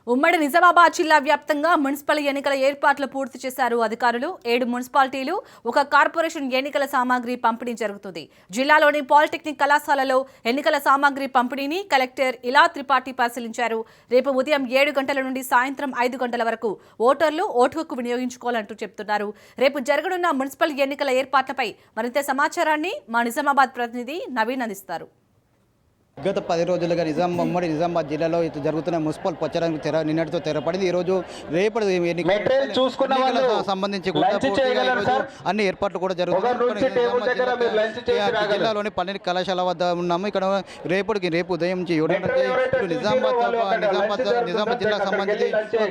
ఉమ్మడి నిజామాబాద్ జిల్లా వ్యాప్తంగా మున్సిపల్ ఎన్నికల ఏర్పాట్లు పూర్తి చేశారు అధికారులు. 7 మున్సిపాలిటీలు, ఒక కార్పొరేషన్ ఎన్నికల సామాగ్రి పంపిణీ జరుగుతుంది. జిల్లాలోని పాలిటెక్నిక్ కళాశాలలో ఎన్నికల సామాగ్రి పంపిణీని కలెక్టర్ ఇలా త్రిపాఠి పరిశీలించారు. రేపు ఉదయం 7 గంటల నుండి సాయంత్రం 5 గంటల వరకు ఓటర్లు ఓటు హక్కు వినియోగించుకోవాలంటూ చెబుతున్నారు. రేపు జరగనున్న మున్సిపల్ ఎన్నికల ఏర్పాట్లపై మరింత సమాచారాన్ని మా నిజామాబాద్ ప్రతినిధి నవీన్ అందిస్తారు. గత 10 రోజులుగా ఉమ్మడి నిజామాబాద్ జిల్లాలో జరుగుతున్న మున్సిపల్ ప్రచారానికి నిన్నటితో తెరపడింది. ఈ రోజు రేపటి సంబంధించి అన్ని ఏర్పాట్లు కూడా జరుగుతున్నాయి. జిల్లాలోని 12 కళాశాల వద్ద ఉన్నాము. ఇక్కడ రేపు ఉదయం నుంచి 7 గంటలకి నిజామాబాద్ జిల్లాకు సంబంధించి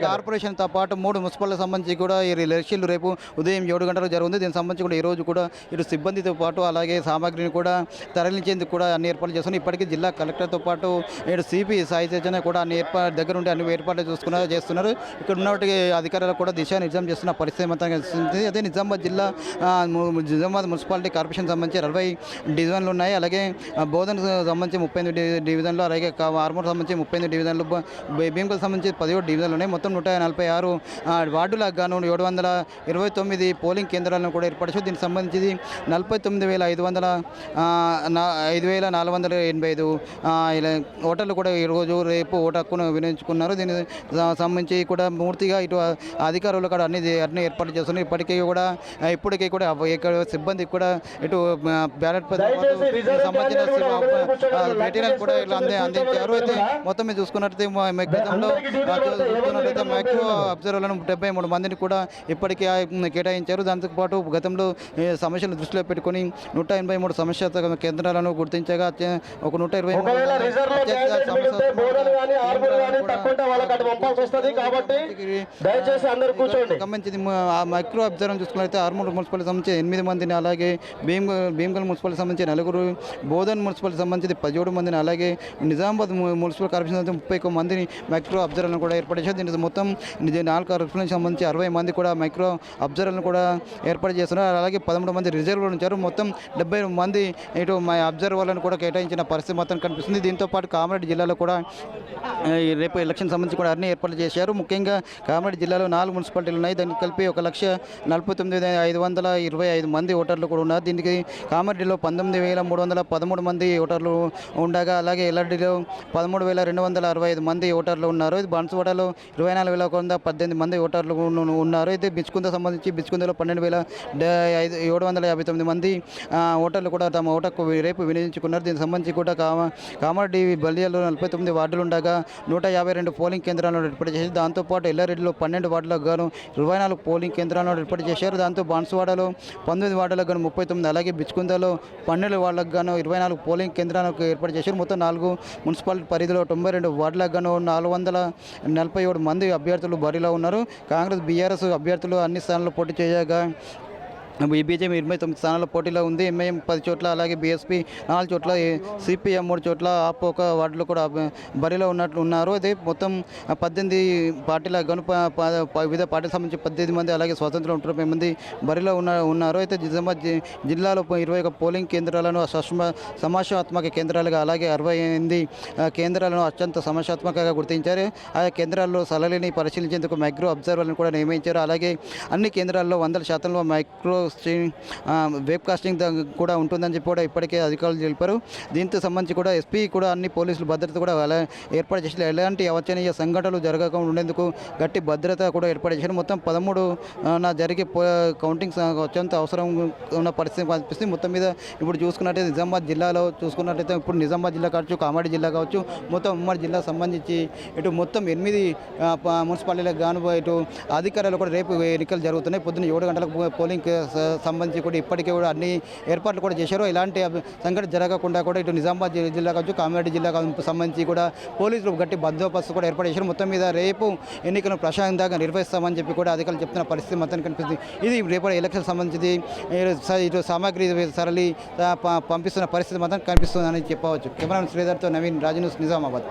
కార్పొరేషన్తో పాటు 3 మున్సిపల్కి సంబంధించి కూడా ఈ ఎలక్షన్లు రేపు ఉదయం 7 గంటలకు జరుగుతుంది. దీనికి సంబంధించి కూడా ఈ రోజు కూడా ఇటు సిబ్బందితో పాటు అలాగే సామాగ్రిని కూడా తరలించేందుకు కూడా అన్ని ఏర్పాట్లు చేస్తున్నాయి. ఇప్పటికీ జిల్లా కలెక్టర్తో పాటు నేడు సిపి సాయి తేజన కూడా అన్ని దగ్గర ఉండి అన్ని ఏర్పాట్లు చేస్తున్నారు. ఇక్కడ ఉన్నటువంటి అధికారులు కూడా దిశానిర్దేశం చేస్తున్న పరిస్థితి మొత్తం కనిపిస్తుంది. అదే నిజామాబాద్ నిజామాబాద్ మున్సిపాలిటీ కార్పొరేషన్ సంబంధించి 60 డివిజన్లు ఉన్నాయి. అలాగే బోధనకు సంబంధించి 38 డివిజన్లు, అలాగే ఆర్మూర్ సంబంధించి 38 డివిజన్లు, భీమకు సంబంధించి 17 డివిజన్లు ఉన్నాయి. మొత్తం 146 వార్డులకు గాను 729 పోలింగ్ కేంద్రాలను కూడా ఏర్పాటు చేసి దీనికి సంబంధించి 49,485 ఇలా ఓటర్లు కూడా ఈరోజు రేపు ఓటు హక్కును వినియోగించుకున్నారు. దీనికి సంబంధించి కూడా పూర్తిగా ఇటు అధికారులు కూడా అన్ని ఏర్పాట్లు చేస్తున్నారు. ఇప్పటికీ కూడా సిబ్బందికి కూడా ఇటు బ్యాలెట్ సంబంధించిన మెటీరియల్ కూడా ఇలా అందించారు. అయితే మొత్తం మీద చూసుకున్నట్లయితే మైక్రో అబ్జర్వర్లను 73 మందిని కూడా ఇప్పటికీ కేటాయించారు. దాంతోపాటు గతంలో సమస్యలు దృష్టిలో పెట్టుకుని 183 సమస్య కేంద్రాలను గుర్తించగా ఒక 120 సంబంధించి మైక్రో అబ్జర్వర్ చూసుకున్నట్లయితే ఆర్మూర్ మున్సిపాలిటీ సంబంధించి 8 మందిని, అలాగే భీమగల్ మున్సిపాలిటీ సంబంధించి 4, బోధన్ మున్సిపాలిటీ సంబంధించి 17 మందిని, అలాగే నిజామాబాద్ మున్సిపల్ కార్పొరేషన్ 31 మందిని మైక్రో అబ్జర్వర్లను కూడా ఏర్పాటు చేశారు. దీనికి మొత్తం 4 కార్పొరేషన్ సంబంధించి 60 మంది కూడా మైక్రో అబ్జర్వర్లను కూడా ఏర్పాటు చేస్తున్నారు. అలాగే 13 మంది రిజర్వ్లు ఉంచారు. మొత్తం 70 మంది ఇటు అబ్జర్వర్లను కూడా కేటాయించిన పరిస్థితి మొత్తం కనిపిస్తుంది. దీంతో పాటు కామారెడ్డి జిల్లాలో కూడా రేపు ఎలక్షన్ సంబంధించి కూడా అన్ని ఏర్పాట్లు చేశారు. ముఖ్యంగా కామారెడ్డి జిల్లాలో 4 మున్సిపాలిటీలు ఉన్నాయి. దానికి కలిపి 1,49,525 మంది ఓటర్లు కూడా ఉన్నారు. దీనికి కామారెడ్డిలో 19,313 మంది ఓటర్లు ఉండగా, అలాగే ఎల్లారెడ్డిలో 13,265 మంది ఓటర్లు ఉన్నారు. బాన్సువాడలో 24,118 మంది ఓటర్లు ఉన్నారు. అయితే బిచ్కుంద సంబంధించి బిచ్కుందలో 12,759 మంది ఓటర్లు కూడా తమ ఓటకు రేపు వినియోగించుకున్నారు. దీనికి సంబంధించి కూడా కామారెడ్డి బల్దియాలో 49 వార్డులు ఉండగా 152 పోలింగ్ కేంద్రాలను ఏర్పాటు చేశారు. దాంతోపాటు ఎల్లారెడ్డిలో 12 వార్డులకు గాను 24 పోలింగ్ కేంద్రాలను ఏర్పాటు చేశారు. దాంతో బాన్సువాడలో 19 వార్డులకు గాను 39, అలాగే బిచ్కుందలో 12 వార్డులకు గాను 24 పోలింగ్ కేంద్రాలకు ఏర్పాటు చేశారు. మొత్తం 4 మున్సిపాలిటీ పరిధిలో 92 వార్డులకు గాను 447 మంది అభ్యర్థులు బరిలో ఉన్నారు. కాంగ్రెస్, బీఆర్ఎస్ అభ్యర్థులు అన్ని స్థానాల్లో పోటీ చేయగా బీజేపీ 29 స్థానాల పోటీలో ఉంది. ఎంఐఎం 10 చోట్ల, అలాగే బీఎస్పీ 4 చోట్ల, సిపిఎం 3 చోట్ల, ఆప్ ఒక వార్డులో కూడా బరిలో ఉన్నారు. అదే మొత్తం 18 పార్టీల గను వివిధ పార్టీలకు సంబంధించి 18 మంది, అలాగే స్వతంత్రం 30 మంది బరిలో ఉన్నారు. అయితే నిజామాబాద్ జిల్లాలో 21 పోలింగ్ కేంద్రాలను సమస్యాత్మక కేంద్రాలుగా, అలాగే 68 కేంద్రాలను అత్యంత సమస్యాత్మకంగా గుర్తించారు. ఆ కేంద్రాల్లో సలహాని పరిశీలించేందుకు మైక్రో అబ్జర్వర్లను కూడా నియమించారు. అలాగే అన్ని కేంద్రాల్లో 100% మైక్రో వెబ్ కాస్టింగ్ కూడా ఉంటుందని చెప్పి కూడా ఇప్పటికే అధికారులు తెలిపారు. దీంతో సంబంధించి కూడా ఎస్పీ కూడా అన్ని పోలీసులు భద్రత కూడా ఏర్పాటు చేసి ఎలాంటి అవాంఛనీయ సంఘటనలు జరగకుండా ఉండేందుకు గట్టి భద్రత కూడా ఏర్పాటు చేశారు. మొత్తం 13 జరిగే కౌంటింగ్ అత్యంత అవసరం ఉన్న పరిస్థితి కనిపిస్తుంది. మొత్తం మీద ఇప్పుడు చూసుకున్నట్టయితే నిజామాబాద్ జిల్లాలో చూసుకున్నట్టయితే ఇప్పుడు నిజామాబాద్ జిల్లా కావచ్చు, కామారెడ్డి జిల్లా కావచ్చు, మొత్తం ఉమ్మడి జిల్లా సంబంధించి ఇటు మొత్తం 8 మున్సిపాలిటీలకు గాను ఇటు అధికారులు కూడా రేపు ఎన్నికలు జరుగుతున్నాయి. పొద్దున్న 7 గంటలకు పోలింగ్ సంబంధించి కూడా ఇప్పటికే కూడా అన్ని ఏర్పాట్లు కూడా చేశారు. ఇలాంటి సంఘటన జరగకుండా కూడా ఇటు నిజామాబాద్ జిల్లా కావచ్చు, కామారెడ్డి జిల్లా సంబంధించి కూడా పోలీసులు గట్టి బందోబస్తు కూడా ఏర్పాటు చేశారు. మొత్తం మీద రేపు ఎన్నికలను ప్రశాంతంగా నిర్వహిస్తామని చెప్పి కూడా అధికారులు చెప్తున్న పరిస్థితి మొత్తం కనిపిస్తుంది. ఇది రేపటి ఎలక్షన్ సంబంధించి ఇటు సామాగ్రి సరళి పంపిస్తున్న పరిస్థితి మాత్రం కనిపిస్తుందని చెప్పవచ్చు. కెమెరామెన్ శ్రీధర్తో నవీన్, రాజు న్యూస్, నిజామాబాద్.